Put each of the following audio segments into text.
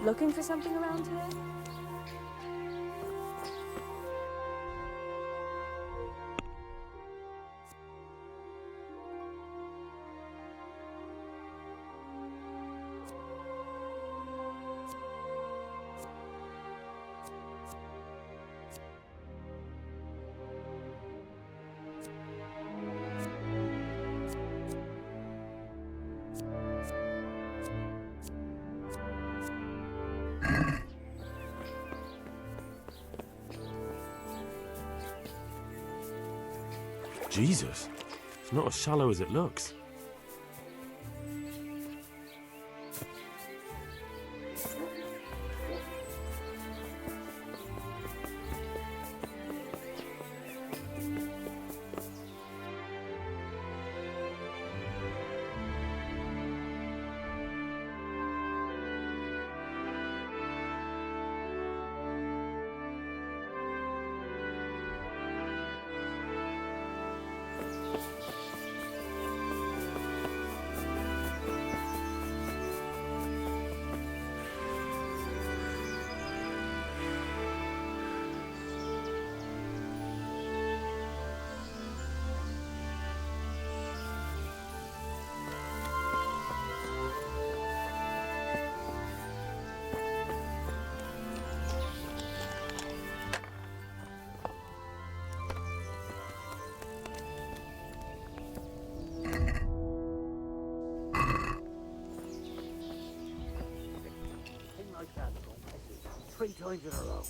Looking for something around here? Jesus, it's not as shallow as it looks. Three times in a row.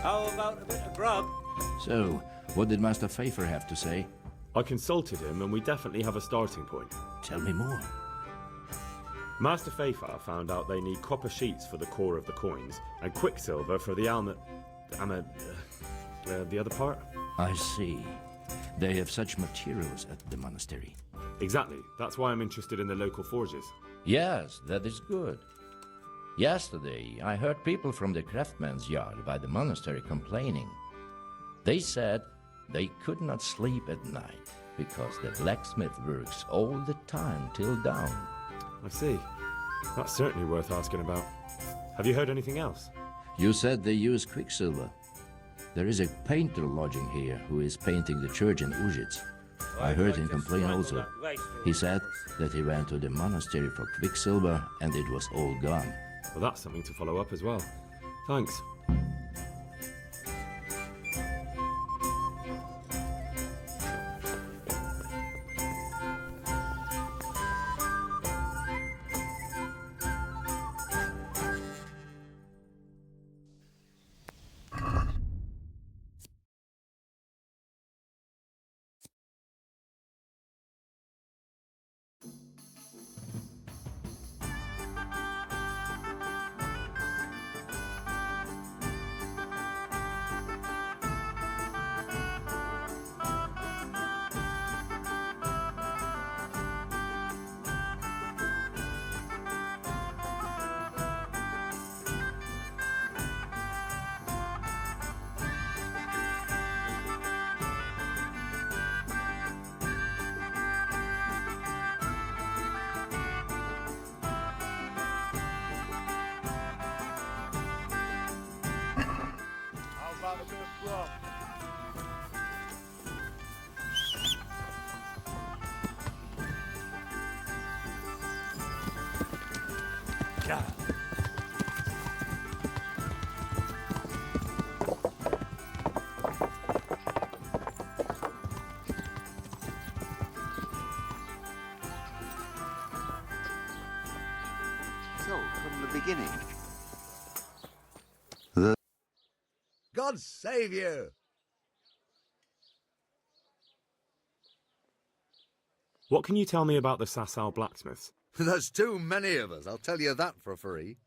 How about a bit of grub? So, what did Master Pfeiffer have to say? I consulted him and we definitely have a starting point. Tell me more. Master Pfeiffer found out they need copper sheets for the core of the coins and quicksilver for the the other part? I see. They have such materials at the monastery. Exactly. That's why I'm interested in the local forges. Yes, that is good. Yesterday, I heard people from the craftsman's yard by the monastery complaining. They said they could not sleep at night because the blacksmith works all the time till dawn. I see. That's certainly worth asking about. Have you heard anything else? You said they use quicksilver. There is a painter lodging here who is painting the church in Ujits. I heard him complain also. He said that he went to the monastery for quicksilver and it was all gone. Well, that's something to follow up as well. Thanks. From the beginning. God save you! What can you tell me about the Sasau blacksmiths? There's too many of us, I'll tell you that for free.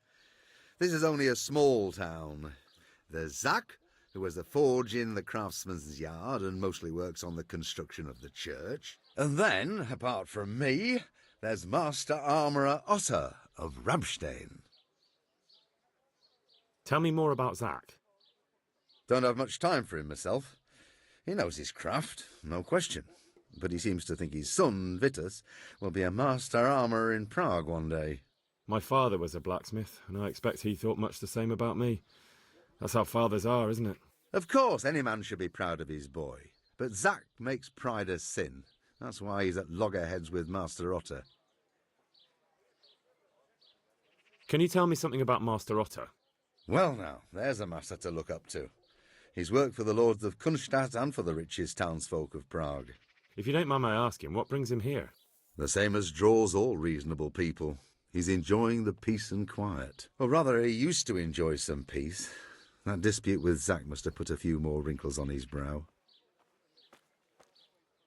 This is only a small town. There's Zach, who has a forge in the craftsman's yard and mostly works on the construction of the church. And then, apart from me, there's Master Armourer Otter of Ramstein. Tell me more about Zach. Don't have much time for him myself. He knows his craft, no question. But he seems to think his son, Vitus, will be a master armourer in Prague one day. My father was a blacksmith, and I expect he thought much the same about me. That's how fathers are, isn't it? Of course, any man should be proud of his boy. But Zach makes pride a sin. That's why he's at loggerheads with Master Otter. Can you tell me something about Master Otter? Well now, there's a master to look up to. He's worked for the lords of Kunstadt and for the richest townsfolk of Prague. If you don't mind my asking, what brings him here? The same as draws all reasonable people. He's enjoying the peace and quiet. Or rather, he used to enjoy some peace. That dispute with Zach must have put a few more wrinkles on his brow.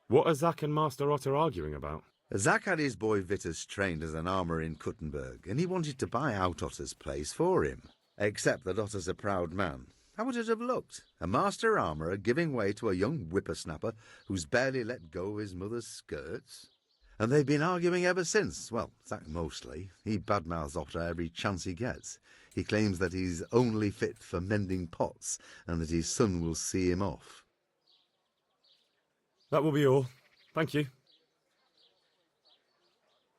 What are Zach and Master Otter arguing about? Zach had his boy Vitus trained as an armourer in Kuttenberg, and he wanted to buy out Otter's place for him. Except that Otter's a proud man. How would it have looked? A master armourer giving way to a young whippersnapper who's barely let go of his mother's skirts? And they've been arguing ever since. Well, Zach mostly. He badmouths Otter every chance he gets. He claims that he's only fit for mending pots and that his son will see him off. That will be all. Thank you.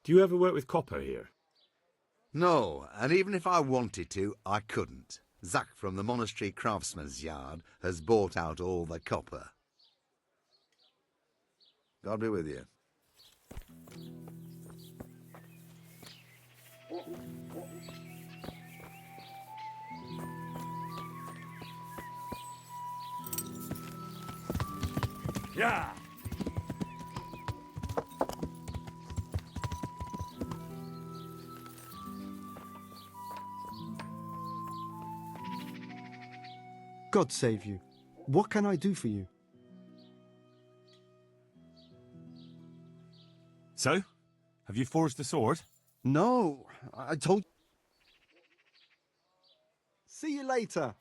Do you ever work with copper here? No, and even if I wanted to, I couldn't. Zach from the monastery craftsman's yard has bought out all the copper. God be with you. Yeah. God save you. What can I do for you? So, have you forged the sword? No, I told... See you later.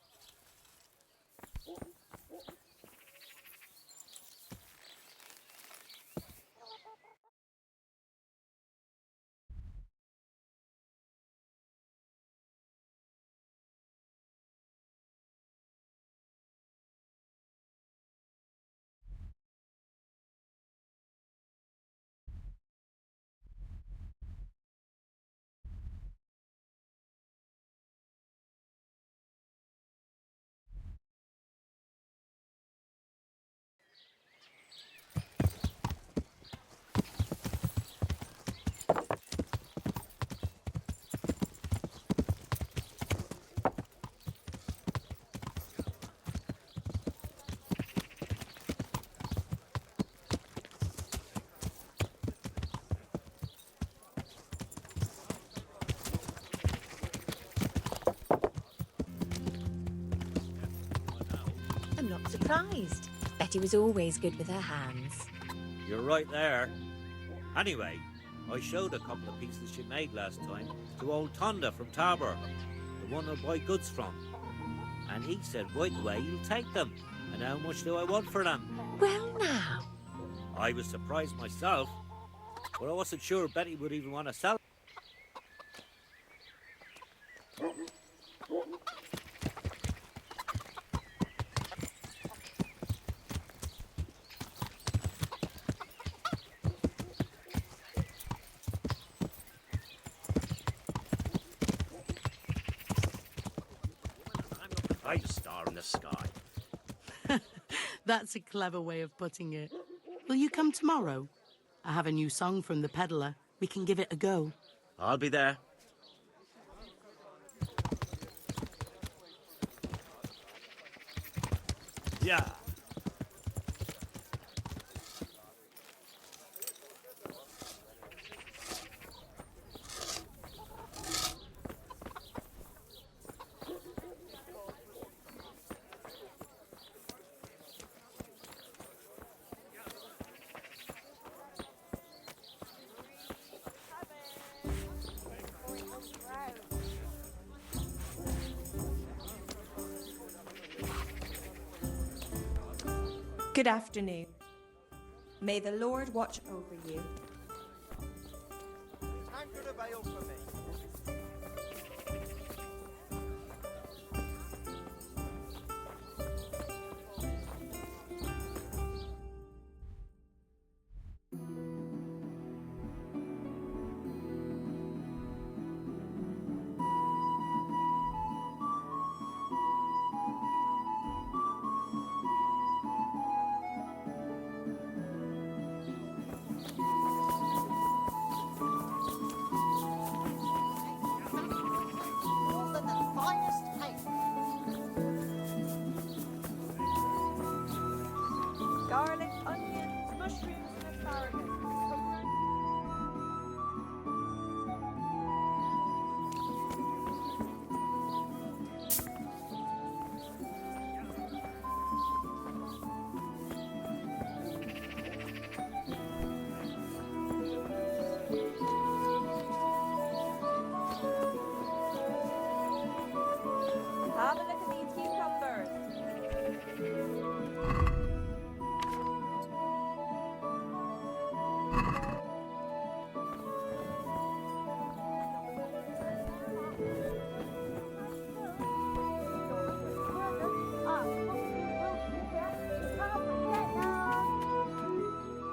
I'm not surprised. Betty was always good with her hands. You're right there. Anyway, I showed a couple of pieces she made last time to old Tonda from Tabor, the one I buy goods from. And he said right away he'll take them. And how much do I want for them? Well now. I was surprised myself, but I wasn't sure Betty would even want to sell. I'm a star in the sky. That's a clever way of putting it. Will you come tomorrow? I have a new song from the peddler. We can give it a go. I'll be there. Yeah. Good afternoon. May the Lord watch over you.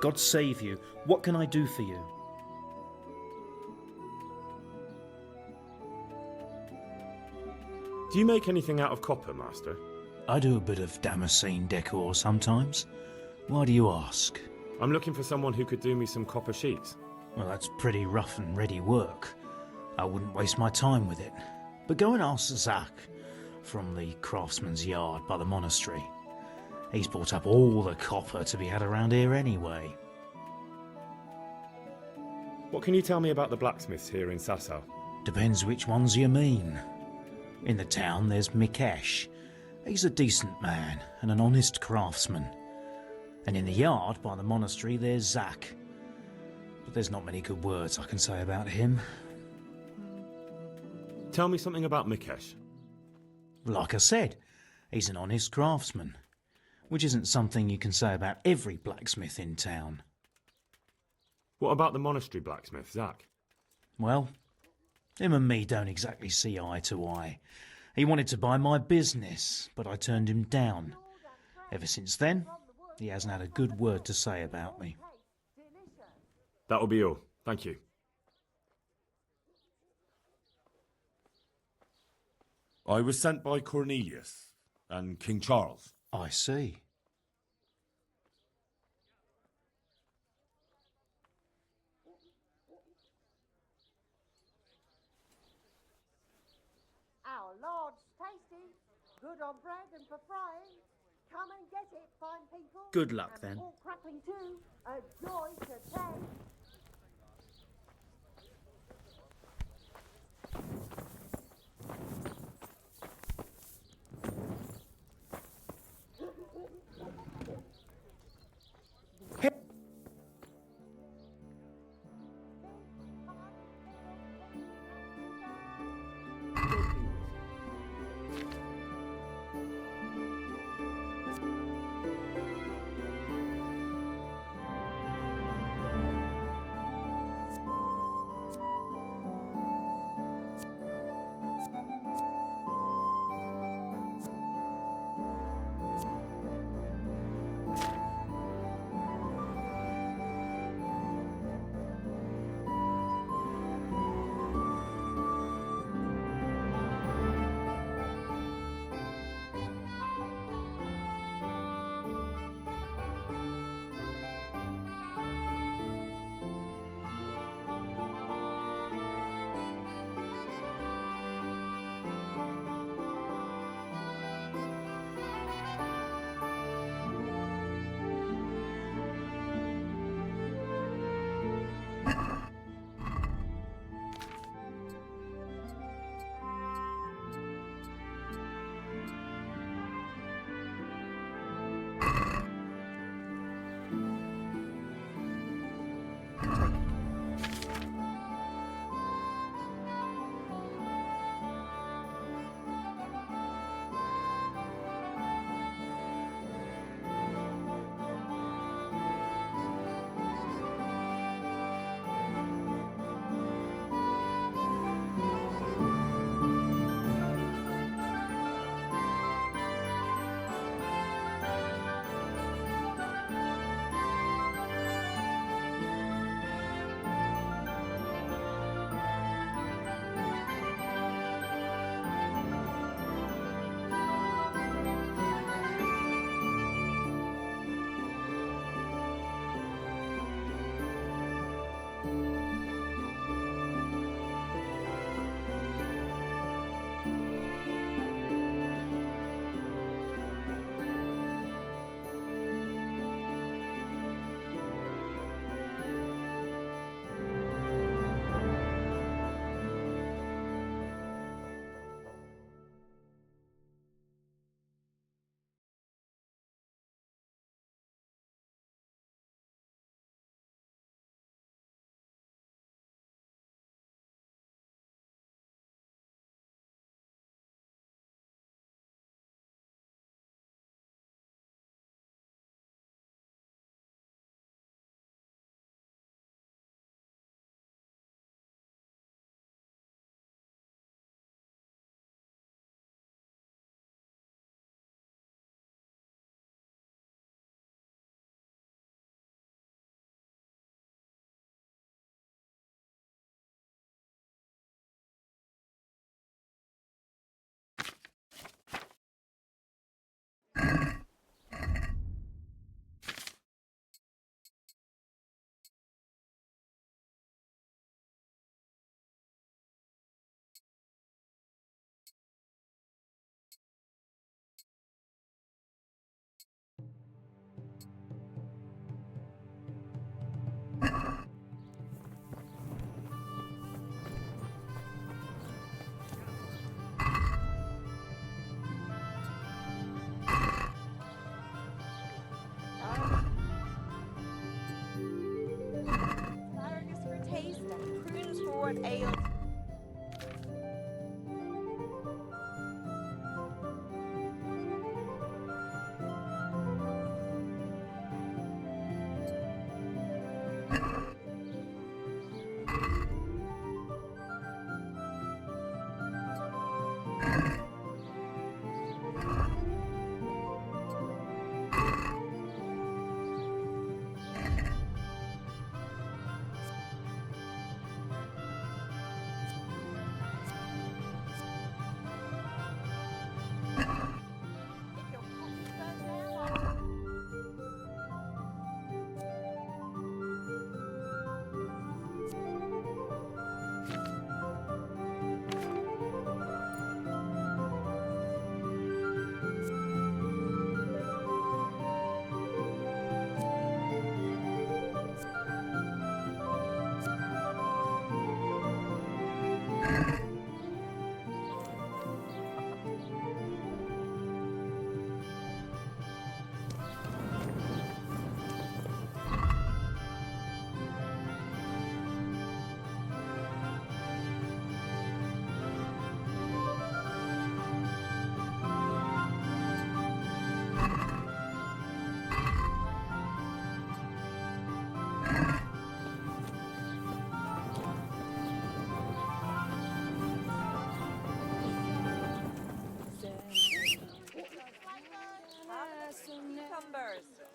God save you. What can I do for you? Do you make anything out of copper, Master? I do a bit of Damascene decor sometimes. Why do you ask? I'm looking for someone who could do me some copper sheets. Well, that's pretty rough and ready work. I wouldn't waste my time with it. But go and ask Zach from the craftsman's yard by the monastery. He's bought up all the copper to be had around here anyway. What can you tell me about the blacksmiths here in Sasau? Depends which ones you mean. In the town there's Mikesh. He's a decent man and an honest craftsman. And in the yard by the monastery there's Zach. But there's not many good words I can say about him. Tell me something about Mikesh. Like I said, he's an honest craftsman, which isn't something you can say about every blacksmith in town. What about the monastery blacksmith, Zach? Well, him and me don't exactly see eye to eye. He wanted to buy my business, but I turned him down. Ever since then, he hasn't had a good word to say about me. That'll be all. Thank you. I was sent by Cornelius and King Charles. I see. Our Lord's tasty, good on bread and for frying. Come and get it, fine people. Good luck, then. And pork crackling too, a joy to taste.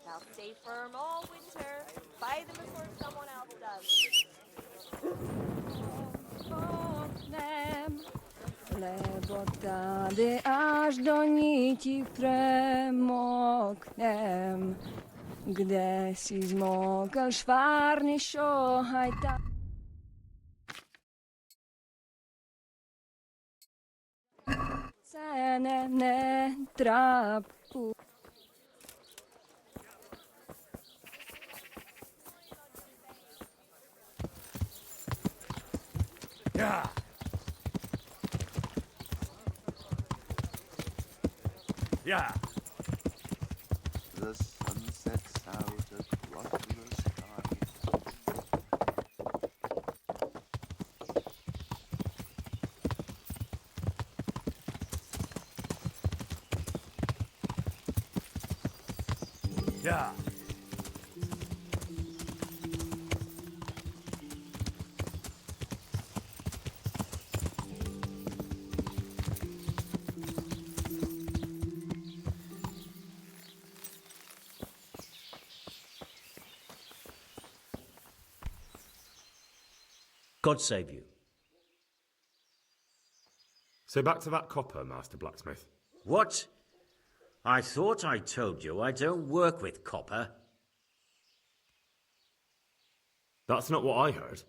They'll stay firm all winter. Buy them before someone else does. Oknem, lebo tady až do niti premoknem, kde si zmokal švárny šohaj ta. Cene ne trapu. Yeah. Yeah. The sun sets out across the sky. Yeah. God save you. So back to that copper, Master Blacksmith. What? I thought I told you I don't work with copper. That's not what I heard.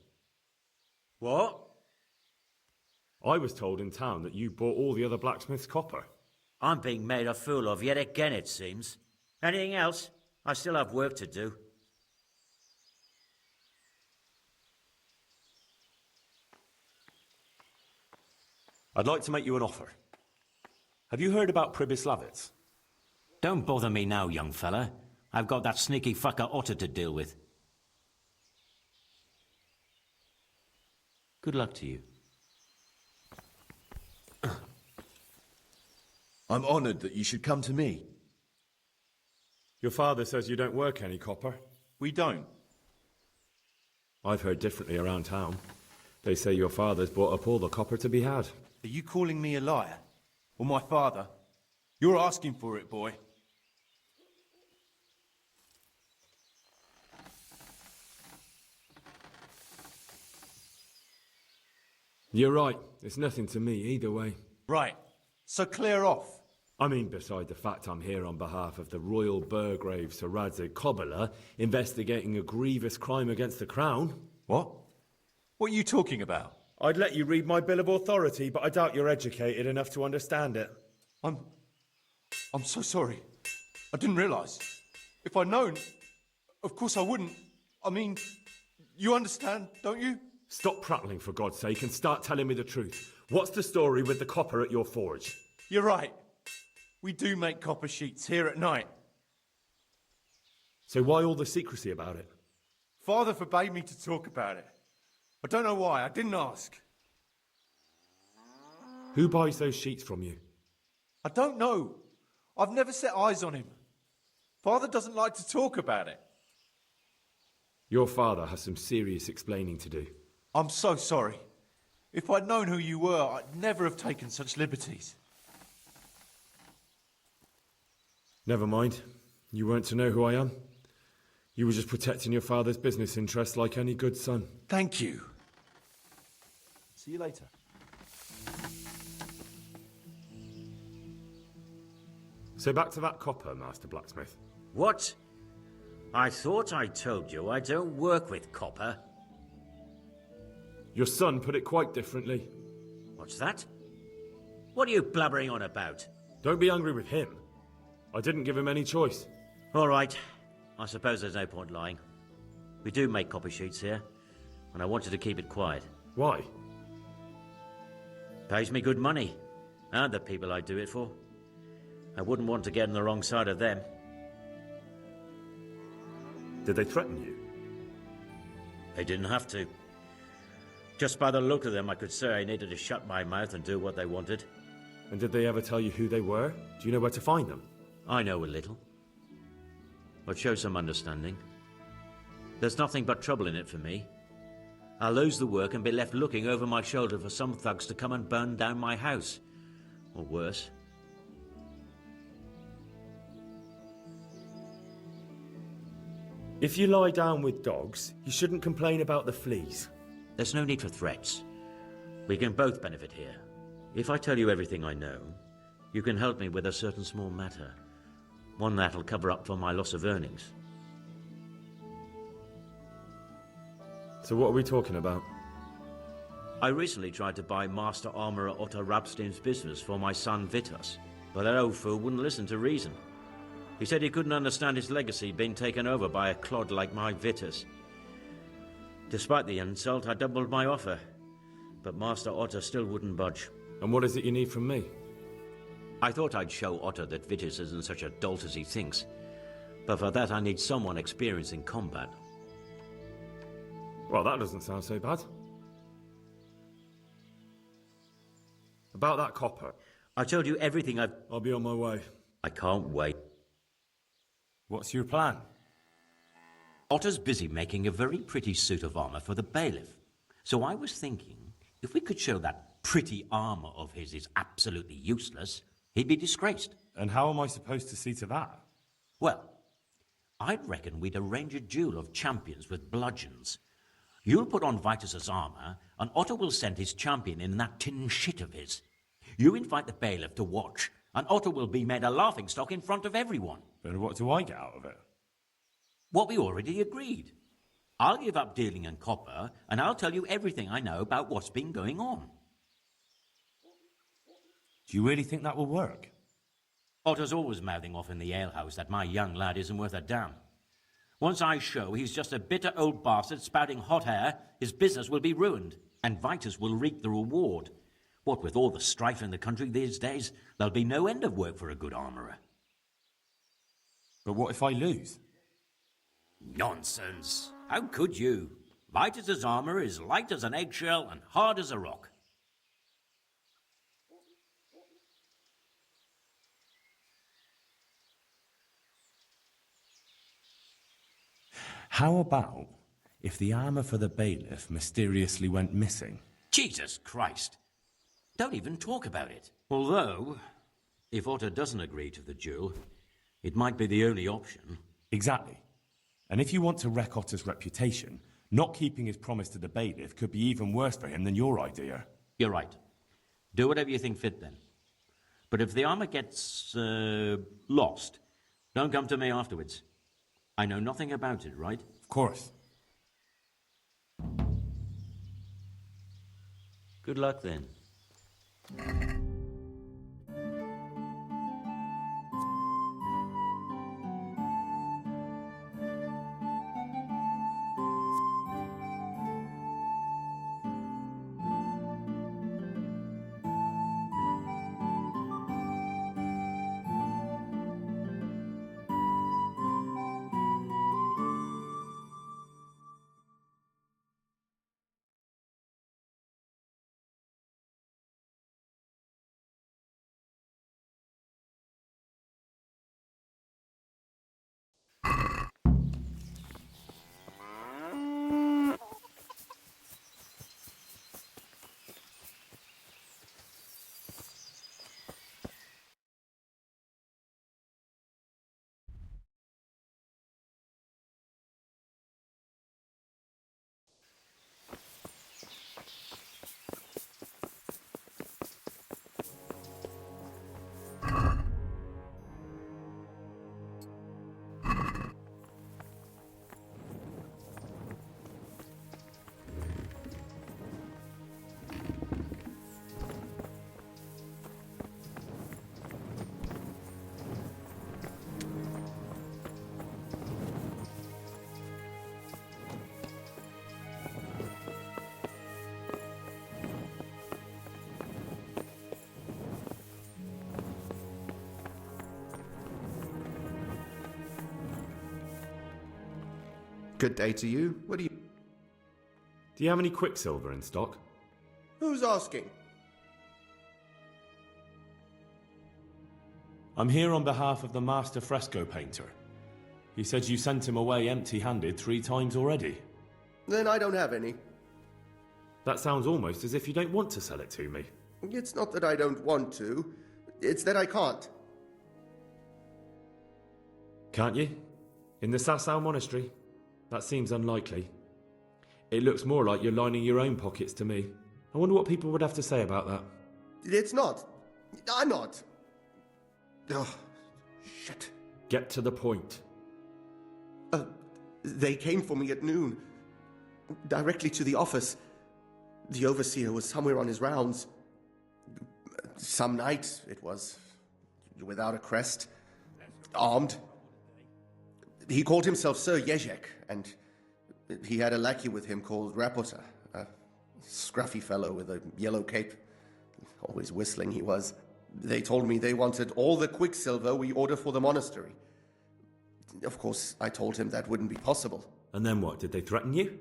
What? I was told in town that you bought all the other blacksmiths' copper. I'm being made a fool of yet again, it seems. Anything else? I still have work to do. I'd like to make you an offer. Have you heard about Pribyslavitz? Don't bother me now, young fella. I've got that sneaky fucker Otter to deal with. Good luck to you. I'm honoured that you should come to me. Your father says you don't work any copper. We don't. I've heard differently around town. They say your father's bought up all the copper to be had. Are you calling me a liar? Or my father? You're asking for it, boy. You're right. It's nothing to me either way. Right. So clear off. I mean, beside the fact I'm here on behalf of the Royal Burgrave Sir Radzig Kobyla, investigating a grievous crime against the Crown. What? What are you talking about? I'd let you read my Bill of Authority, but I doubt you're educated enough to understand it. I'm so sorry. I didn't realise. If I'd known, of course I wouldn't. I mean, you understand, don't you? Stop prattling, for God's sake, and start telling me the truth. What's the story with the copper at your forge? You're right. We do make copper sheets here at night. So why all the secrecy about it? Father forbade me to talk about it. I don't know why. I didn't ask. Who buys those sheets from you? I don't know. I've never set eyes on him. Father doesn't like to talk about it. Your father has some serious explaining to do. I'm so sorry. If I'd known who you were, I'd never have taken such liberties. Never mind. You weren't to know who I am. You were just protecting your father's business interests like any good son. Thank you. See you later. So back to that copper, Master Blacksmith. What? I thought I told you I don't work with copper. Your son put it quite differently. What's that? What are you blabbering on about? Don't be angry with him. I didn't give him any choice. All right. I suppose there's no point lying. We do make copper sheets here, and I wanted to keep it quiet. Why? Pays me good money, and the people I do it for. I wouldn't want to get on the wrong side of them. Did they threaten you? They didn't have to. Just by the look of them, I could say I needed to shut my mouth and do what they wanted. And did they ever tell you who they were? Do you know where to find them? I know a little. But show some understanding. There's nothing but trouble in it for me. I'll lose the work and be left looking over my shoulder for some thugs to come and burn down my house. Or worse. If you lie down with dogs, you shouldn't complain about the fleas. There's no need for threats. We can both benefit here. If I tell you everything I know, you can help me with a certain small matter. One that'll cover up for my loss of earnings. So what are we talking about? I recently tried to buy Master Armourer Otto Rabstein's business for my son Vitus, but that old fool wouldn't listen to reason. He said he couldn't understand his legacy being taken over by a clod like my Vitus. Despite the insult, I doubled my offer, but Master Otto still wouldn't budge. And what is it you need from me? I thought I'd show Otto that Vitus isn't such a dolt as he thinks, but for that I need someone experienced in combat. Well, that doesn't sound so bad. About that copper. I told you everything I'll be on my way. I can't wait. What's your plan? Otto's busy making a very pretty suit of armor for the bailiff. So I was thinking, if we could show that pretty armor of his is absolutely useless, he'd be disgraced. And how am I supposed to see to that? Well, I'd reckon we'd arrange a duel of champions with bludgeons. You'll put on Vitus's armor, and Otto will send his champion in that tin shit of his. You invite the bailiff to watch, and Otto will be made a laughingstock in front of everyone. But what do I get out of it? What we already agreed. I'll give up dealing in copper, and I'll tell you everything I know about what's been going on. Do you really think that will work? Otto's always mouthing off in the alehouse that my young lad isn't worth a damn. Once I show he's just a bitter old bastard spouting hot air, his business will be ruined, and Vitus will reap the reward. What with all the strife in the country these days, there'll be no end of work for a good armourer. But what if I lose? Nonsense. How could you? Vitus's armour is light as an eggshell and hard as a rock. How about if the armour for the bailiff mysteriously went missing? Jesus Christ! Don't even talk about it. Although, if Otto doesn't agree to the duel, it might be the only option. Exactly. And if you want to wreck Otto's reputation, not keeping his promise to the bailiff could be even worse for him than your idea. You're right. Do whatever you think fit then. But if the armour gets lost, don't come to me afterwards. I know nothing about it, right? Of course. Good luck then. Good day to you. What do you... Do you have any quicksilver in stock? Who's asking? I'm here on behalf of the master fresco painter. He said you sent him away empty-handed 3 times already. Then I don't have any. That sounds almost as if you don't want to sell it to me. It's not that I don't want to. It's that I can't. Can't you? In the Sasau monastery? That seems unlikely. It looks more like you're lining your own pockets to me. I wonder what people would have to say about that. It's not. I'm not. Oh, shit. Get to the point. They came for me at noon. Directly to the office. The overseer was somewhere on his rounds. Some night, it was. Without a crest. Armed. He called himself Sir Jezek, and he had a lackey with him called Rapota, a scruffy fellow with a yellow cape. Always whistling he was. They told me they wanted all the quicksilver we order for the monastery. Of course, I told him that wouldn't be possible. And then what? Did they threaten you?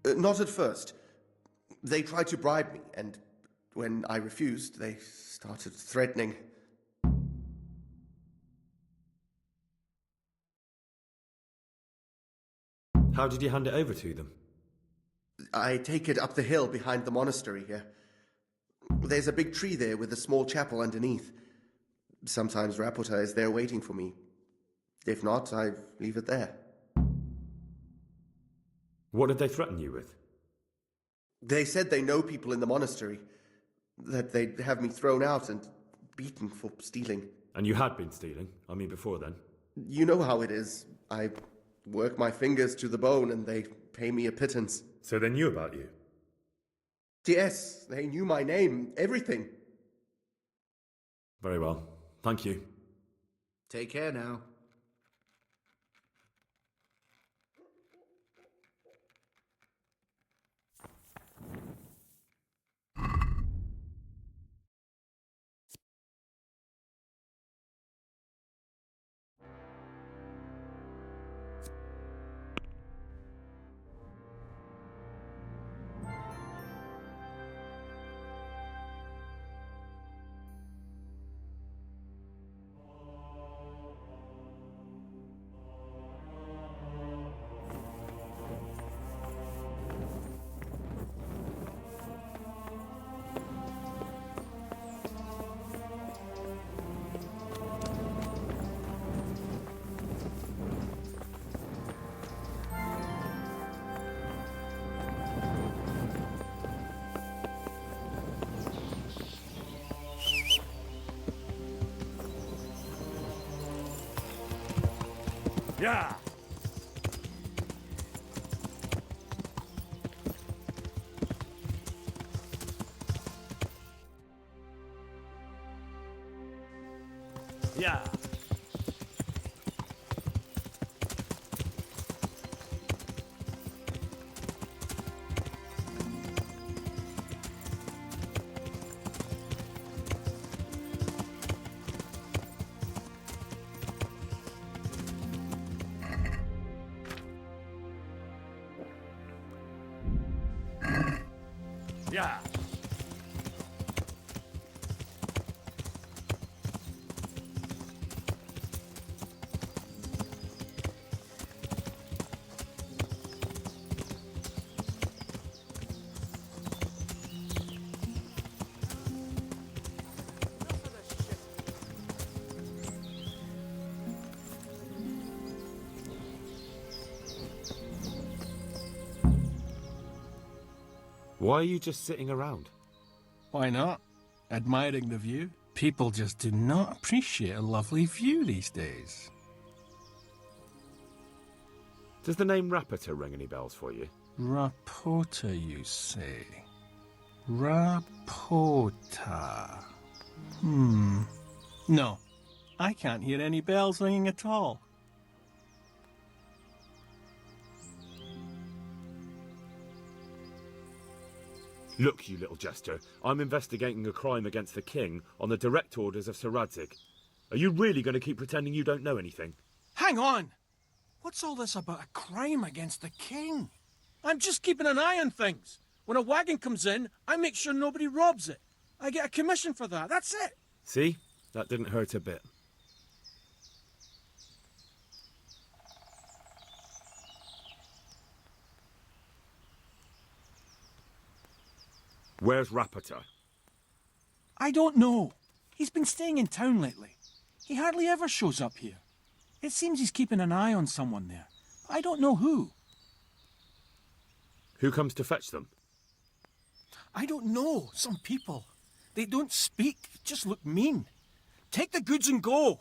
Not at first. They tried to bribe me, and when I refused, they started threatening. How did you hand it over to them? I take it up the hill behind the monastery here. There's a big tree there with a small chapel underneath. Sometimes Rapota is there waiting for me. If not, I leave it there. What did they threaten you with? They said they know people in the monastery. That they'd have me thrown out and beaten for stealing. And you had been stealing? I mean, before then? You know how it is. I work my fingers to the bone and they pay me a pittance. So they knew about you? Yes, they knew my name, everything. Very well. Thank you. Take care now. Yeah! Yeah! Yeah! Why are you just sitting around? Why not? Admiring the view. People just do not appreciate a lovely view these days. Does the name Rapota ring any bells for you? Rapota, you say? Rapota. No, I can't hear any bells ringing at all. Look, you little jester, I'm investigating a crime against the king on the direct orders of Sir Radzig. Are you really going to keep pretending you don't know anything? Hang on! What's all this about a crime against the king? I'm just keeping an eye on things. When a wagon comes in, I make sure nobody robs it. I get a commission for that, that's it. See? That didn't hurt a bit. Where's Rapota? I don't know. He's been staying in town lately. He hardly ever shows up here. It seems he's keeping an eye on someone there. I don't know who. Who comes to fetch them? I don't know. Some people. They don't speak, just look mean. Take the goods and go.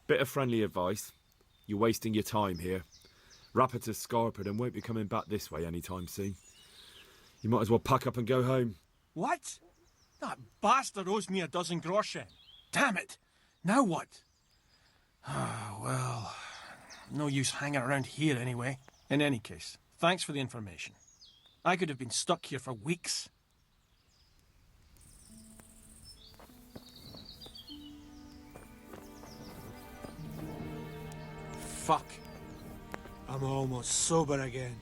Bit of friendly advice. You're wasting your time here. Rappator's scarpered and won't be coming back this way anytime soon. You might as well pack up and go home. What? That bastard owes me a dozen groschen. Damn it. Now what? Ah, well, no use hanging around here anyway. In any case, thanks for the information. I could have been stuck here for weeks. Fuck. I'm almost sober again.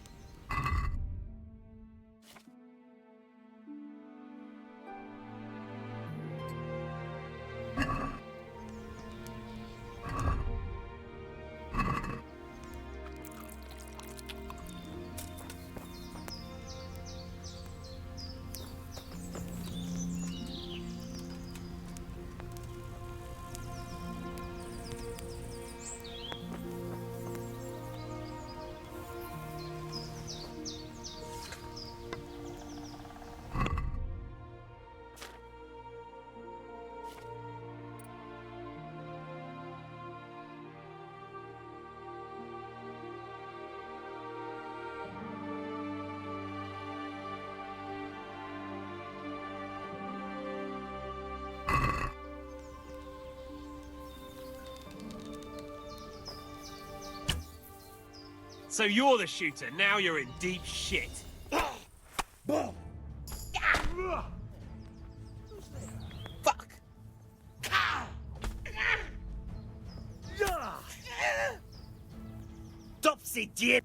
So you're the shooter, now you're in deep shit. Fuck! Topsy jib!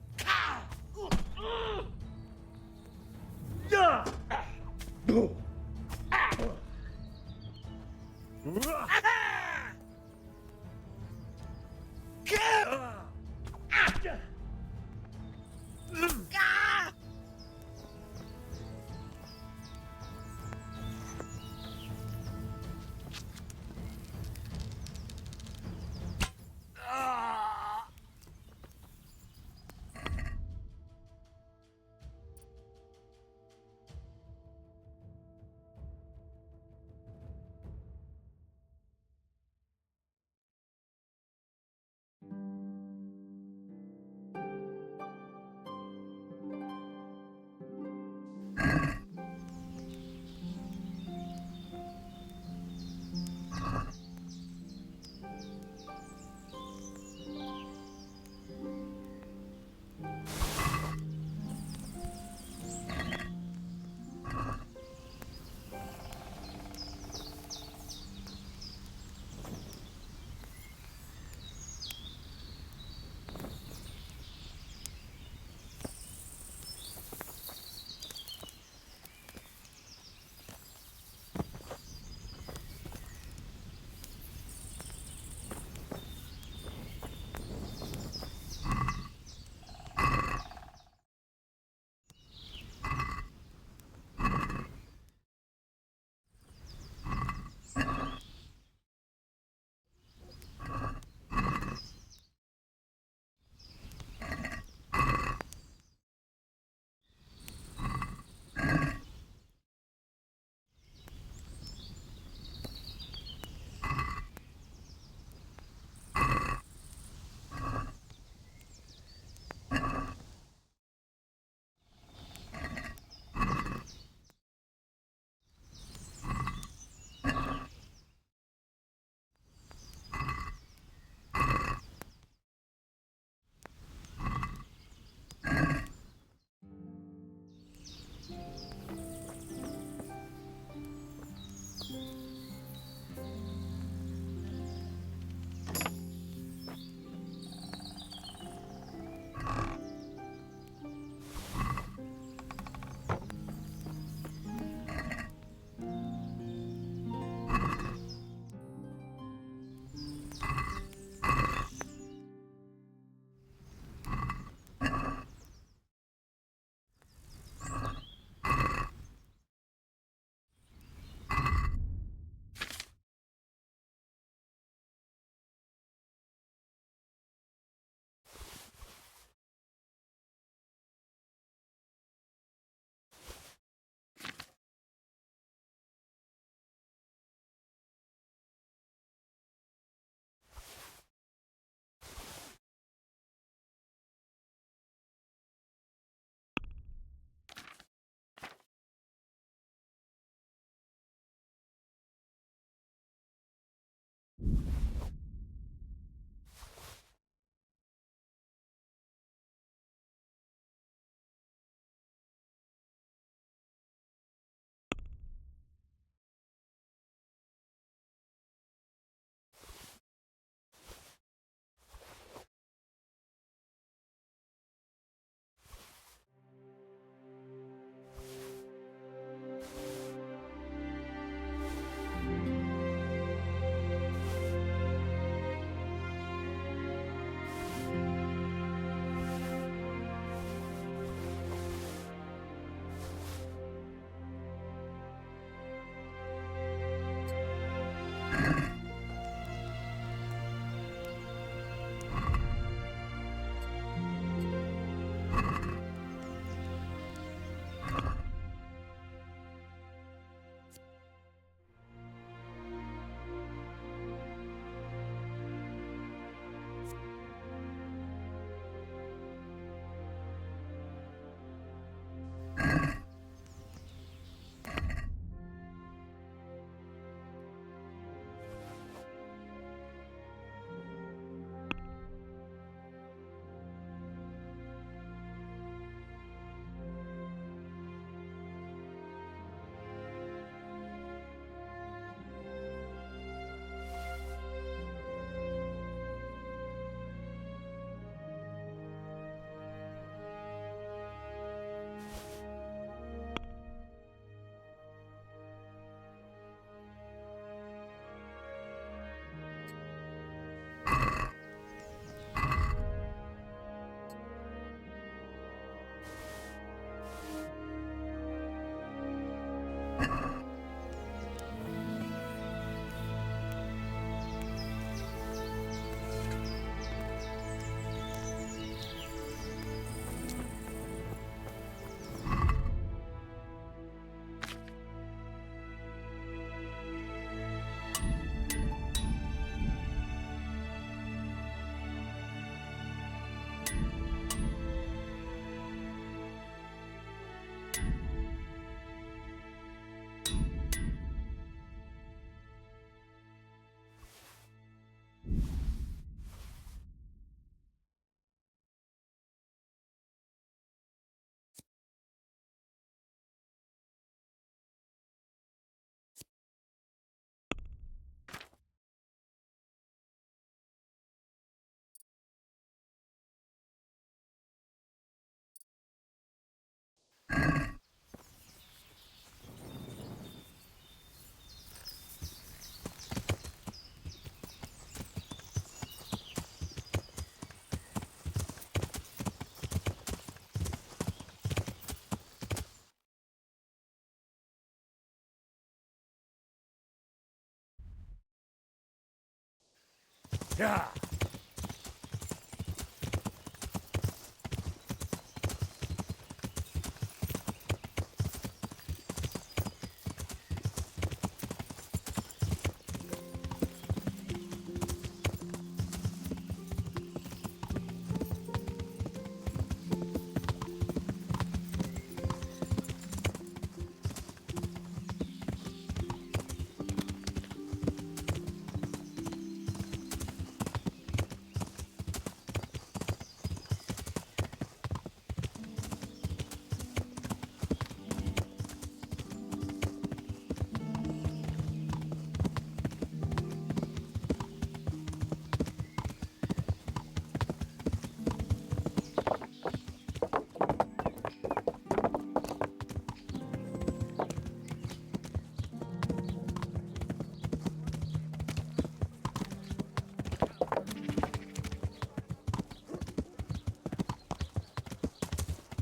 Yeah.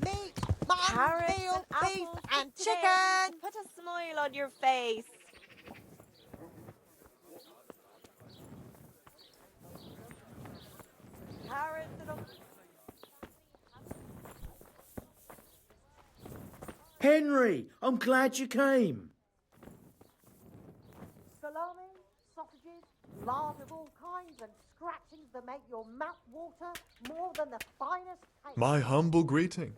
Meat, mutton, Carrots veal, and beef apples and today chicken. to put a smile on your face. Carrots and Henry, I'm glad you came. Salami, sausages, lard of all kinds and scratchings that make your mouth water more than the finest cake. My humble greeting.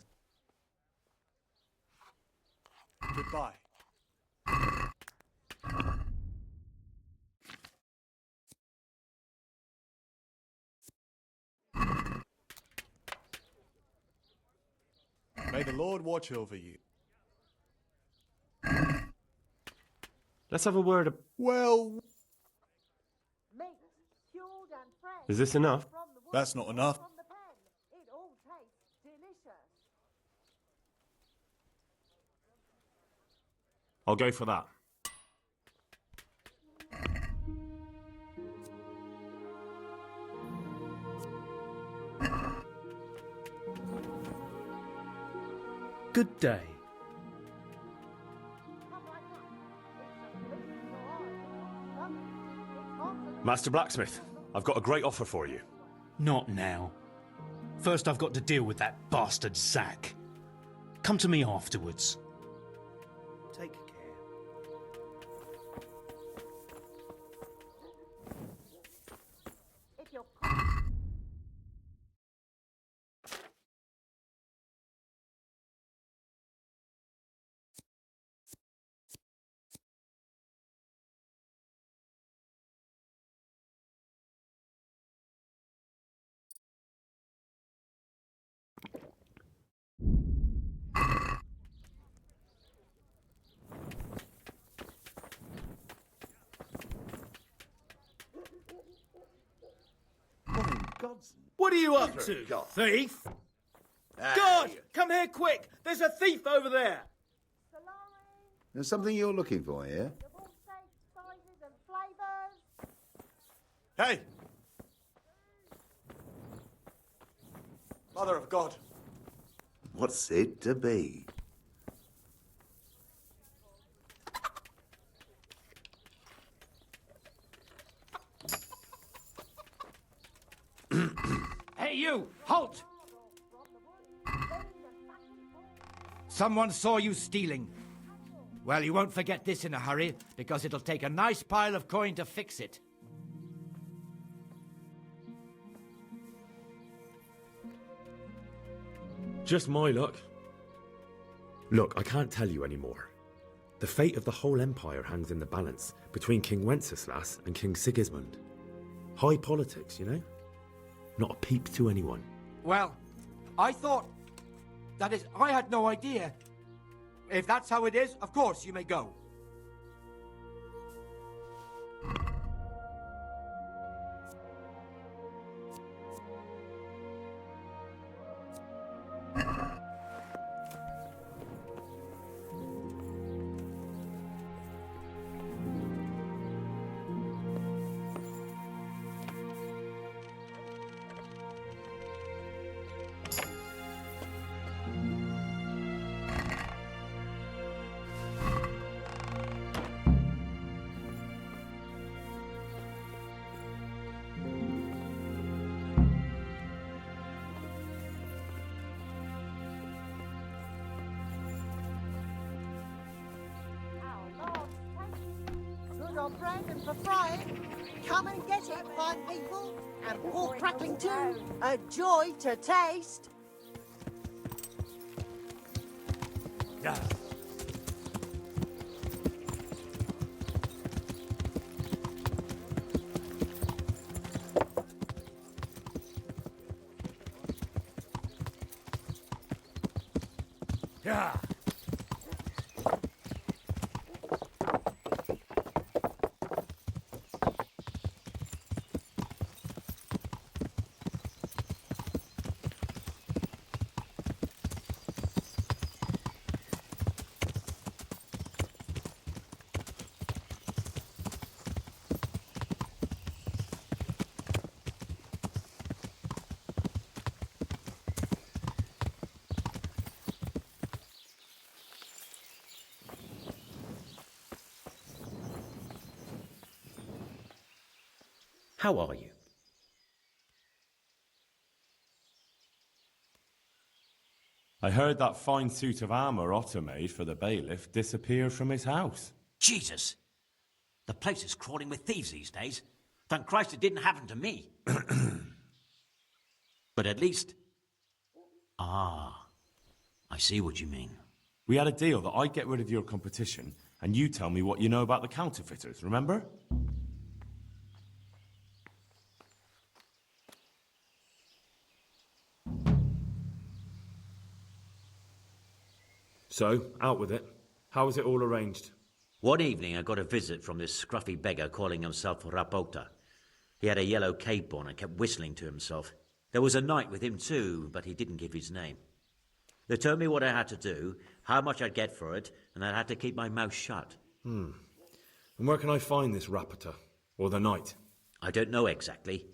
Goodbye. May the Lord watch over you. Let's have a word. Well, Meat, cured and fresh. Is this enough? From the wood that's not enough. from the pen. It all tastes delicious. I'll go for that. Good day. Come right up. It's a feast for eyes and your stomach. Master Blacksmith, I've got a great offer for you. Not now. First I've got to deal with that bastard Zack. Come to me afterwards. Take care. If you're What are you up to, thief? God, come here quick! There's a thief over there! There's something you're looking for here? sizes and flavours. Hey! Mother of God. What's it to be? Hey, you! Halt! Someone saw you stealing. Well, you won't forget this in a hurry, because it'll take a nice pile of coin to fix it. Just my luck. Look, I can't tell you anymore. The fate of the whole empire hangs in the balance between King Wenceslas and King Sigismund. High politics, you know? Not a peep to anyone. Well, I thought... That is, I had no idea. If that's how it is, of course you may go. Good on bread and for frying. Come and get it, fine people. And pork crackling too. A joy to taste. Yeah. Yeah. How are you? I heard that fine suit of armour Otto made for the bailiff disappeared from his house. Jesus! The place is crawling with thieves these days. Thank Christ it didn't happen to me. But at least... Ah, I see what you mean. We had a deal that I'd get rid of your competition, and you tell me what you know about the counterfeiters, remember? So, out with it. How was it all arranged? One evening I got a visit from this scruffy beggar calling himself Rapota. He had a yellow cape on and kept whistling to himself. There was a knight with him too, but he didn't give his name. They told me what I had to do, how much I'd get for it, and I had to keep my mouth shut. And where can I find this Rapota? Or the knight? I don't know exactly.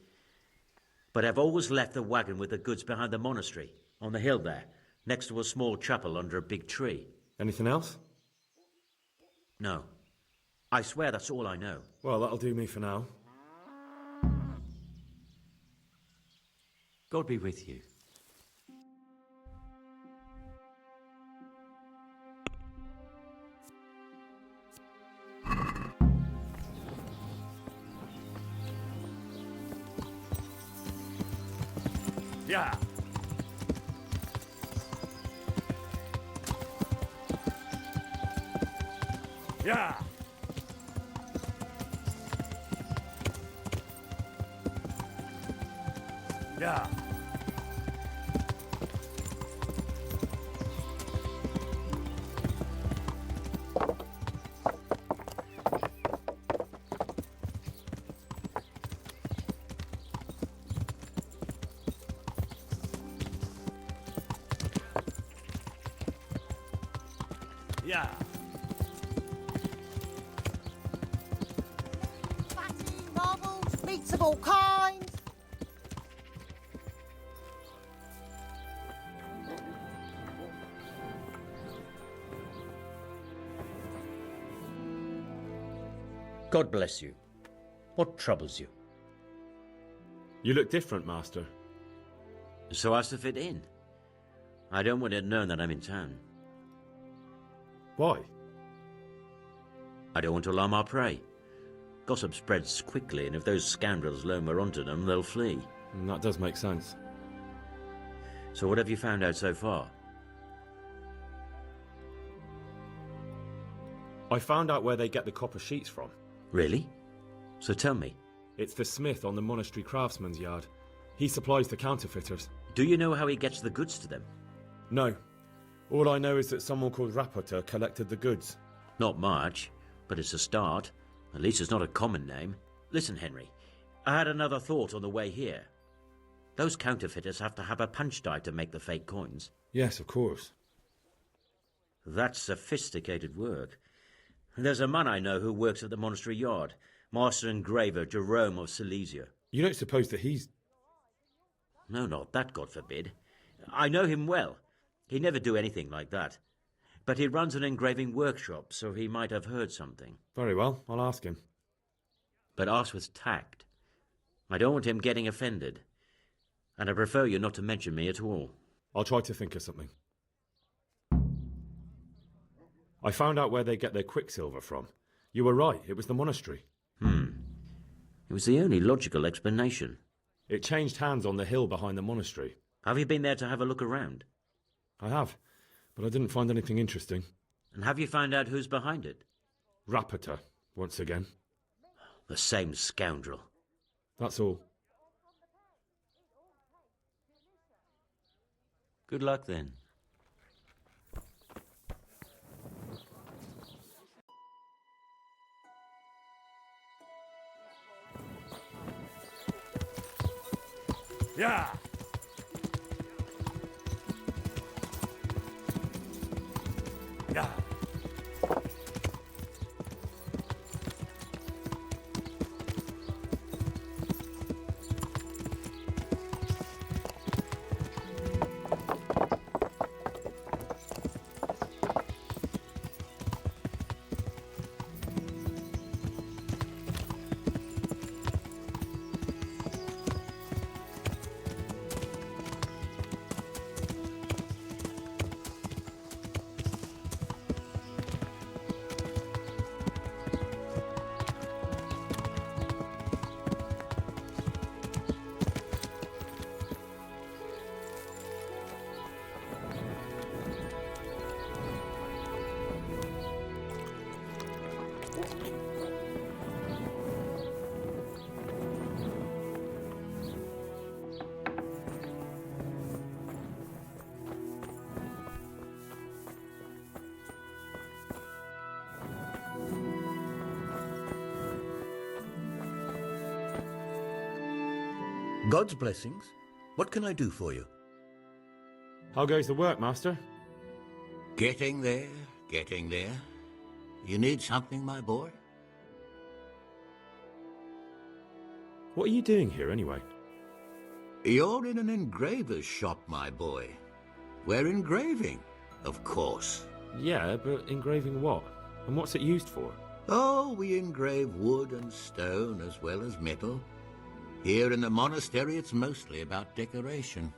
But I've always left the wagon with the goods behind the monastery, on the hill there, next to a small chapel under a big tree. Anything else? No. I swear that's all I know. Well, that'll do me for now. God be with you. Yeah. Yeah. Yeah. Yeah. Fatty, marbles, meats of all kinds. God bless you. What troubles you? You look different, Master. So as to fit in. I don't want it known that I'm in town. Why? I don't want to alarm our prey. Gossip spreads quickly, and if those scoundrels learn we're onto them, they'll flee. That does make sense. So what have you found out so far? I found out where they get the copper sheets from. Really? So tell me. It's the smith on the monastery craftsman's yard. He supplies the counterfeiters. Do you know how he gets the goods to them? No. All I know is that someone called Rapporteur collected the goods. Not much, but it's a start. At least it's not a common name. Listen, Henry, I had another thought on the way here. Those counterfeiters have to have a punch die to make the fake coins. Yes, of course. That's sophisticated work. There's a man I know who works at the monastery yard, Master Engraver Jerome of Silesia. You don't suppose that he's... No, not that, God forbid. I know him well. He'd never do anything like that. But he runs an engraving workshop, so he might have heard something. Very well, I'll ask him. But ask with tact. I don't want him getting offended. And I prefer you not to mention me at all. I'll try to think of something. I found out where they get their quicksilver from. You were right, it was the monastery. It was the only logical explanation. It changed hands on the hill behind the monastery. Have you been there to have a look around? I have, but I didn't find anything interesting. And have you found out who's behind it? Rapporteur, once again. The same scoundrel. That's all. Good luck, then. Yeah! Yeah! God's blessings. What can I do for you? How goes the work, Master? Getting there, getting there. You need something, my boy? What are you doing here, anyway? You're in an engraver's shop, my boy. We're engraving, of course. Yeah, but engraving what? And what's it used for? Oh, we engrave wood and stone as well as metal. Here in the monastery, it's mostly about decoration.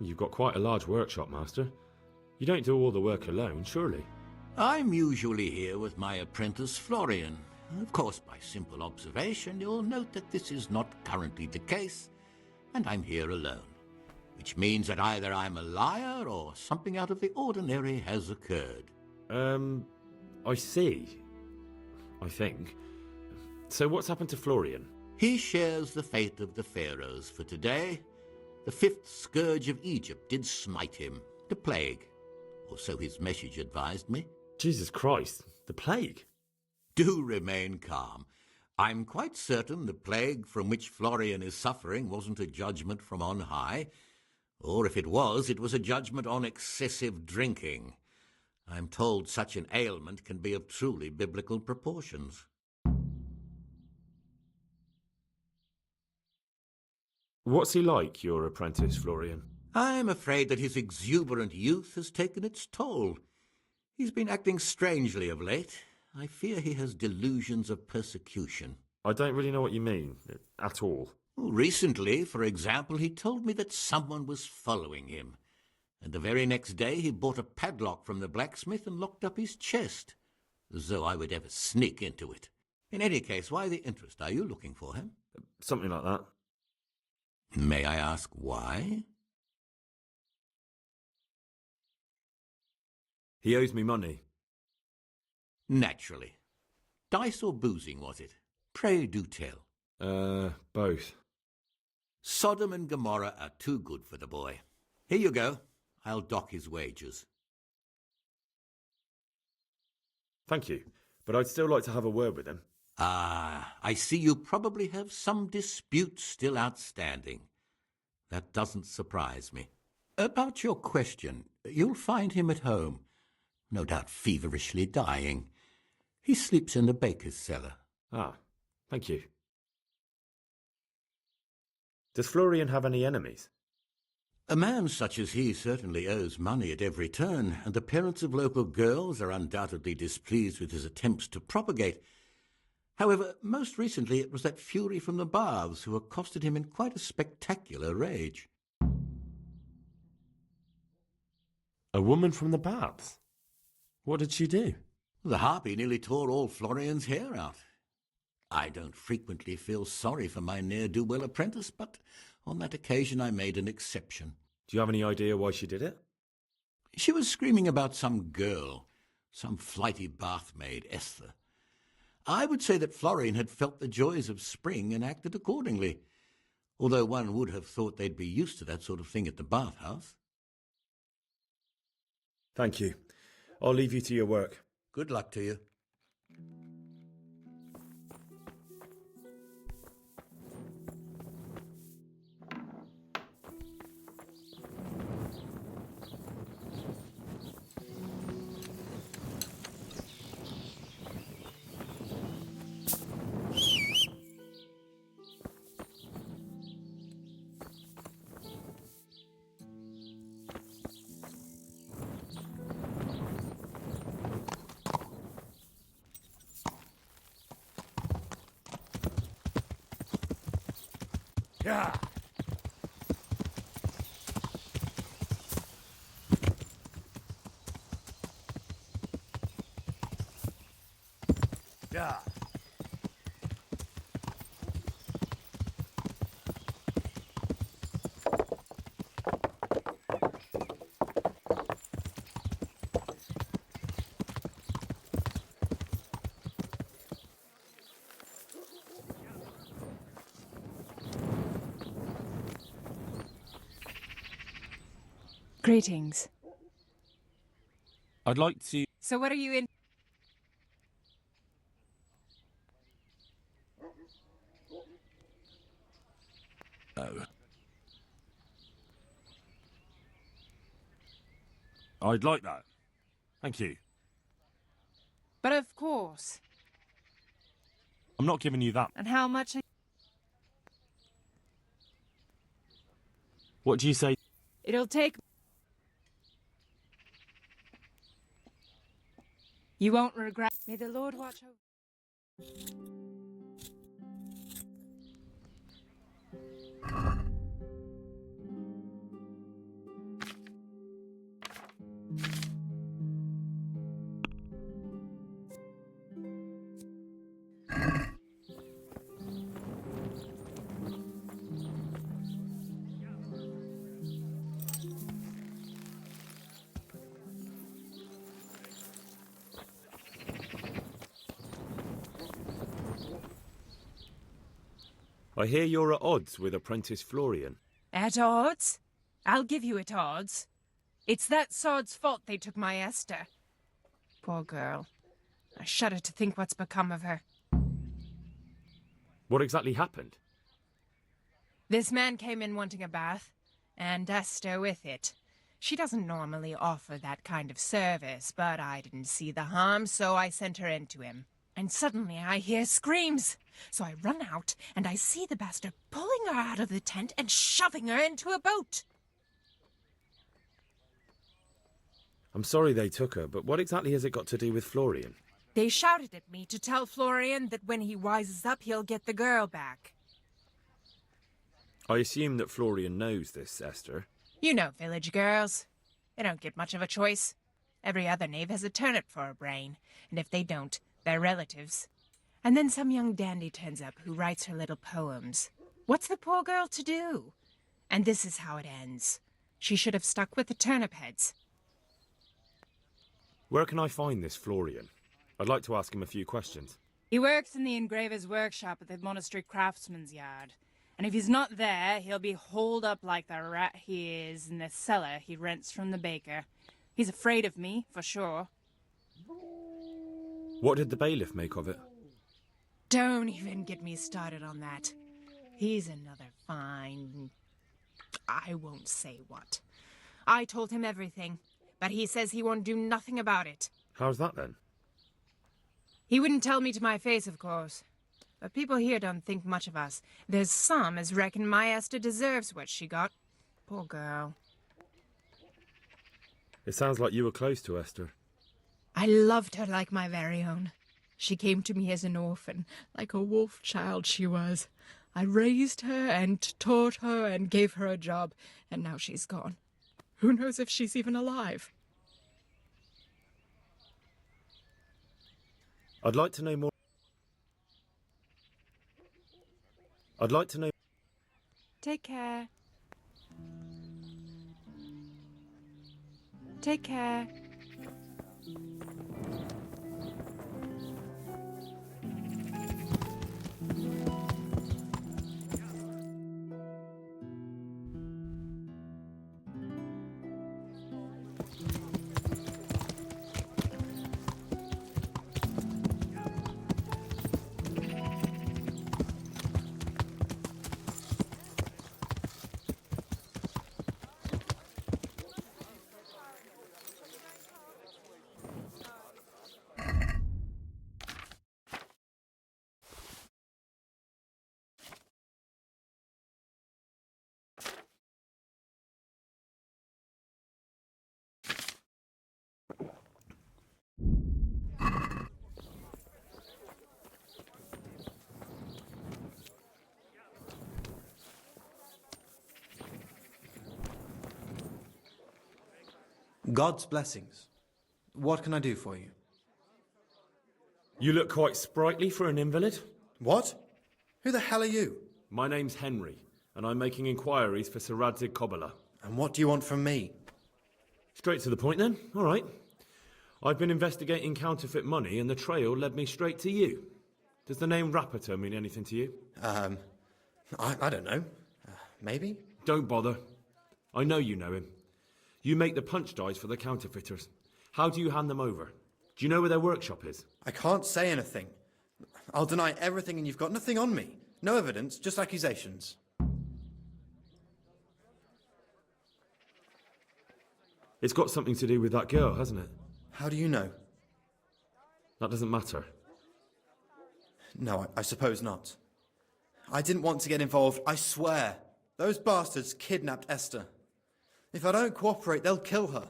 You've got quite a large workshop, Master. You don't do all the work alone, surely? I'm usually here with my apprentice, Florian. Of course, by simple observation, you'll note that this is not currently the case, and I'm here alone, which means that either I'm a liar or something out of the ordinary has occurred. I see. I think. So what's happened to Florian? He shares the fate of the pharaohs for today. The fifth scourge of Egypt did smite him, the plague, or so his message advised me. Jesus Christ, the plague? Do remain calm. I'm quite certain the plague from which Florian is suffering wasn't a judgment from on high, or if it was a judgment on excessive drinking. I'm told such an ailment can be of truly biblical proportions. What's he like, your apprentice, Florian? I'm afraid that his exuberant youth has taken its toll. He's been acting strangely of late. I fear he has delusions of persecution. I don't really know what you mean, at all. Recently, for example, he told me that someone was following him, and the very next day he bought a padlock from the blacksmith and locked up his chest, as though I would ever sneak into it. In any case, why the interest? Are you looking for him? Something like that. May I ask why? He owes me money. Naturally. Dice or boozing, was it? Pray do tell. Both. Sodom and Gomorrah are too good for the boy. Here you go. I'll dock his wages. Thank you, but I'd still like to have a word with him. Ah, I see you probably have some dispute still outstanding. That doesn't surprise me. About your question, you'll find him at home, no doubt feverishly dying. He sleeps in the baker's cellar. Ah, thank you. Does Florian have any enemies? A man such as he certainly owes money at every turn, and the parents of local girls are undoubtedly displeased with his attempts to propagate. However, most recently it was that fury from the baths who accosted him in quite a spectacular rage. A woman from the baths? What did she do? The harpy nearly tore all Florian's hair out. I don't frequently feel sorry for my ne'er-do-well apprentice, but on that occasion I made an exception. Do you have any idea why she did it? She was screaming about some girl, some flighty bathmaid, Esther. I would say that Florian had felt the joys of spring and acted accordingly, although one would have thought they'd be used to that sort of thing at the bathhouse. Thank you. I'll leave you to your work. Good luck to you. Yeah. Yeah. Greetings. I'd like to... So what are you in? Oh. I'd like that. Thank you. But of course. I'm not giving you that. And how much? What do you say? It'll take. You won't regret. May the Lord watch over. I hear you're at odds with apprentice Florian. At odds? I'll give you at odds. It's that sod's fault they took my Esther. Poor girl. I shudder to think what's become of her. What exactly happened? This man came in wanting a bath, and Esther with it. She doesn't normally offer that kind of service, but I didn't see the harm, so I sent her in to him. And suddenly I hear screams. So I run out, and I see the bastard pulling her out of the tent and shoving her into a boat. I'm sorry they took her, but what exactly has it got to do with Florian? They shouted at me to tell Florian that when he wises up, he'll get the girl back. I assume that Florian knows this, Esther. You know village girls. They don't get much of a choice. Every other knave has a turnip for a brain, and if they don't, they're relatives. And then some young dandy turns up who writes her little poems. What's the poor girl to do? And this is how it ends. She should have stuck with the turnip heads. Where can I find this Florian? I'd like to ask him a few questions. He works in the engraver's workshop at the monastery craftsman's yard. And if he's not there, he'll be holed up like the rat he is in the cellar he rents from the baker. He's afraid of me, for sure. What did the bailiff make of it? Don't even get me started on that. He's another fine... I won't say what. I told him everything, but he says he won't do nothing about it. How's that then? He wouldn't tell me to my face, of course. But people here don't think much of us. There's some as reckon my Esther deserves what she got. Poor girl. It sounds like you were close to Esther. I loved her like my very own. She came to me as an orphan, like a wolf child she was. I raised her and taught her and gave her a job, and now she's gone. Who knows if she's even alive? I'd like to know more. I'd like to know... Take care. Take care. God's blessings. What can I do for you? You look quite sprightly for an invalid. What? Who the hell are you? My name's Henry, and I'm making inquiries for Sir Radzig Kobyla. And what do you want from me? Straight to the point then. All right. I've been investigating counterfeit money, and the trail led me straight to you. Does the name Rapiter mean anything to you? I don't know. Maybe? Don't bother. I know you know him. You make the punch dies for the counterfeiters. How do you hand them over? Do you know where their workshop is? I can't say anything. I'll deny everything and you've got nothing on me. No evidence, just accusations. It's got something to do with that girl, hasn't it? How do you know? That doesn't matter. No, I suppose not. I didn't want to get involved, I swear. Those bastards kidnapped Esther. If I don't cooperate, they'll kill her.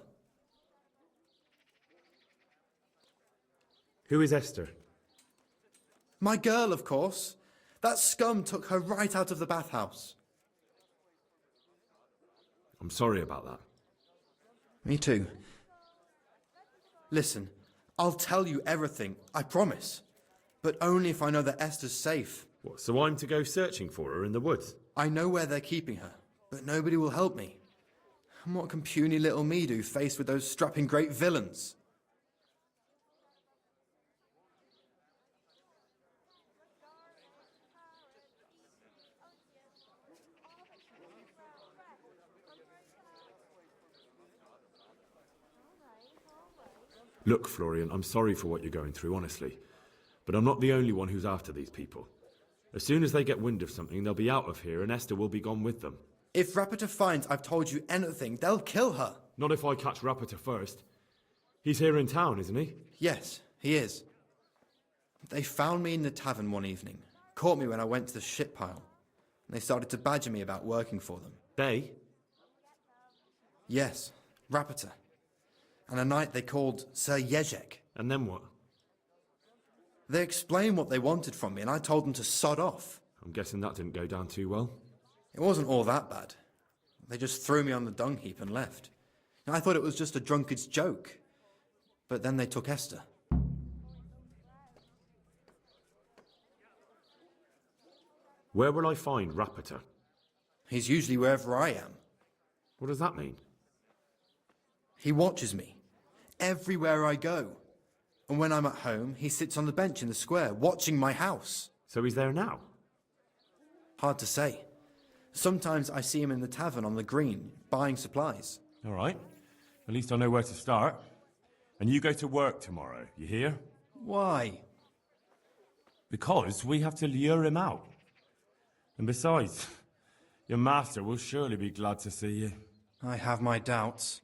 Who is Esther? My girl, of course. That scum took her right out of the bathhouse. I'm sorry about that. Me too. Listen, I'll tell you everything, I promise. But only if I know that Esther's safe. What, so I'm to go searching for her in the woods? I know where they're keeping her, but nobody will help me. And what can puny little me do faced with those strapping great villains? Look, Florian, I'm sorry for what you're going through, honestly. But I'm not the only one who's after these people. As soon as they get wind of something, they'll be out of here and Esther will be gone with them. If Rapita finds I've told you anything, they'll kill her. Not if I catch Rapita first. He's here in town, isn't he? Yes, he is. They found me in the tavern one evening, caught me when I went to the ship pile, and they started to badger me about working for them. They? Yes, Rapita. And a knight they called Sir Jezek. And then what? They explained what they wanted from me, and I told them to sod off. I'm guessing that didn't go down too well. It wasn't all that bad. They just threw me on the dung heap and left. I thought it was just a drunkard's joke. But then they took Esther. Where will I find Rapita? He's usually wherever I am. What does that mean? He watches me, everywhere I go. And when I'm at home, he sits on the bench in the square, watching my house. So he's there now? Hard to say. Sometimes I see him in the tavern on the green, buying supplies. All right. At least I know where to start. And you go to work tomorrow, you hear? Why? Because we have to lure him out. And besides, your master will surely be glad to see you. I have my doubts.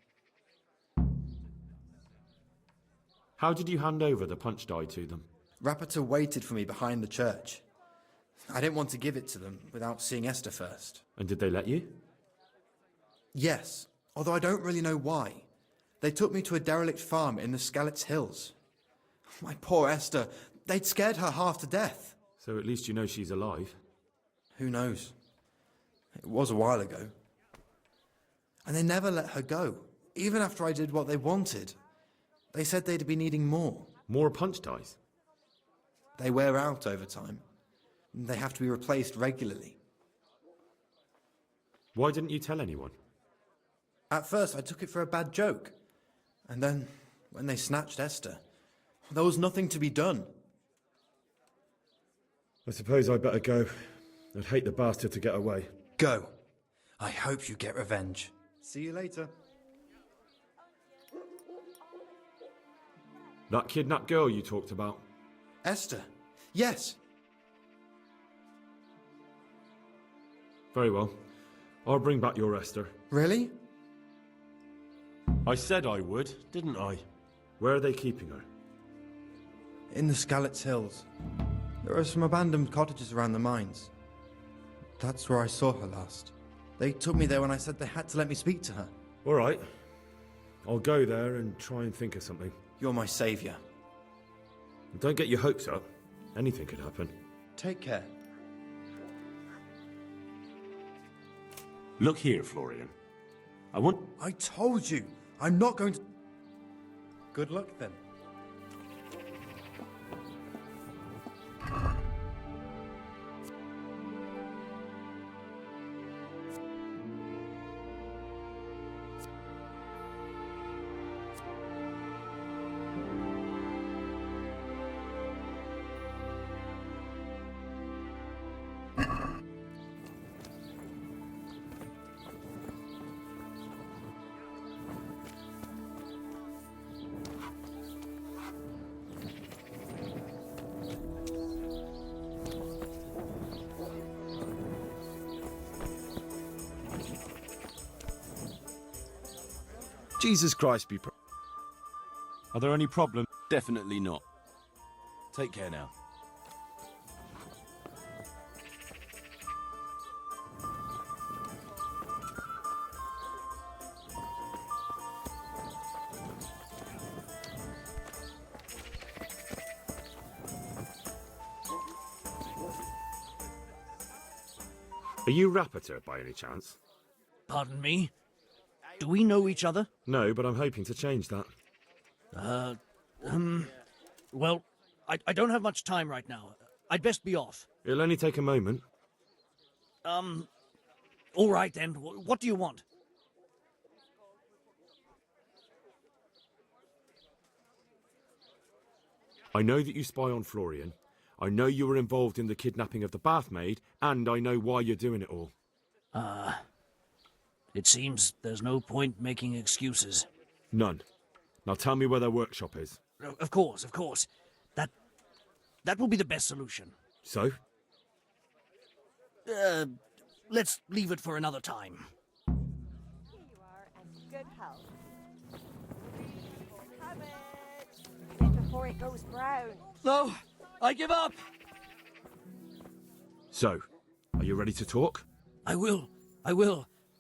How did you hand over the punch die to them? Rapita waited for me behind the church. I didn't want to give it to them without seeing Esther first. And did they let you? Yes, although I don't really know why. They took me to a derelict farm in the Skalitz Hills. My poor Esther, they'd scared her half to death. So at least you know she's alive. Who knows? It was a while ago. And they never let her go, even after I did what they wanted. They said they'd be needing more. More punch dies? They wear out over time. They have to be replaced regularly. Why didn't you tell anyone? At first, I took it for a bad joke. And then, when they snatched Esther, there was nothing to be done. I suppose I'd better go. I'd hate the bastard to get away. Go. I hope you get revenge. See you later. That kidnapped girl you talked about? Esther. Yes. Very well. I'll bring back your Esther. Really? I said I would, didn't I? Where are they keeping her? In the Skalitz Hills. There are some abandoned cottages around the mines. That's where I saw her last. They took me there when I said they had to let me speak to her. All right. I'll go there and try and think of something. You're my saviour. Don't get your hopes up. Anything could happen. Take care. Look here, Florian. I told you! I'm not going to... Good luck, then. Jesus Christ be... Are there any problems? Definitely not. Take care now. Are you Rapita, by any chance? Pardon me? Do we know each other? No, but I'm hoping to change that. Well, I don't have much time right now. I'd best be off. It'll only take a moment. All right then. What do you want? I know that you spy on Florian. I know you were involved in the kidnapping of the bathmaid, and I know why you're doing it all. It seems there's no point making excuses. None. Now tell me where their workshop is. Of course, of course. That will be the best solution. So? Let's leave it for another time. Here you are, and good health. Cabbage! Eat it before it goes brown. No, I give up. So, are you ready to talk? I will.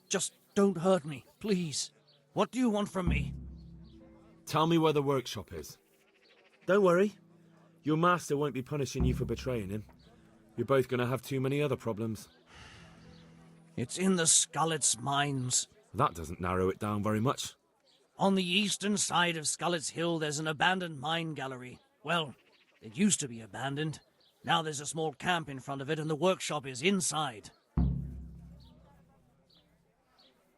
Just don't hurt me, please. What do you want from me? Tell me where the workshop is. Don't worry. Your master won't be punishing you for betraying him. You're both going to have too many other problems. It's in the Skullet's mines. That doesn't narrow it down very much. On the eastern side of Skullet's Hill, there's an abandoned mine gallery. Well, it used to be abandoned. Now there's a small camp in front of it, and the workshop is inside.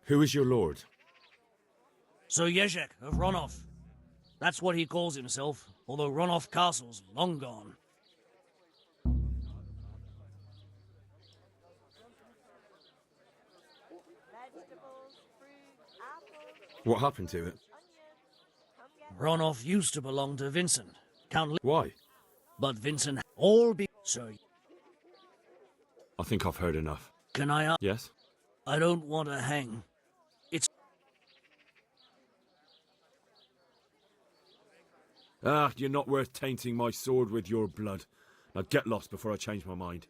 Who is your lord? Sir Yezhek of Ronov. That's what he calls himself, although Ronov Castle's long gone. Vegetables, fruit, apples. What happened to it? Ronov used to belong to Vincent. Why? But Vincent all be... So... I think I've heard enough. Can I ask? Yes? I don't want to hang. It's... You're not worth tainting my sword with your blood. Now get lost before I change my mind.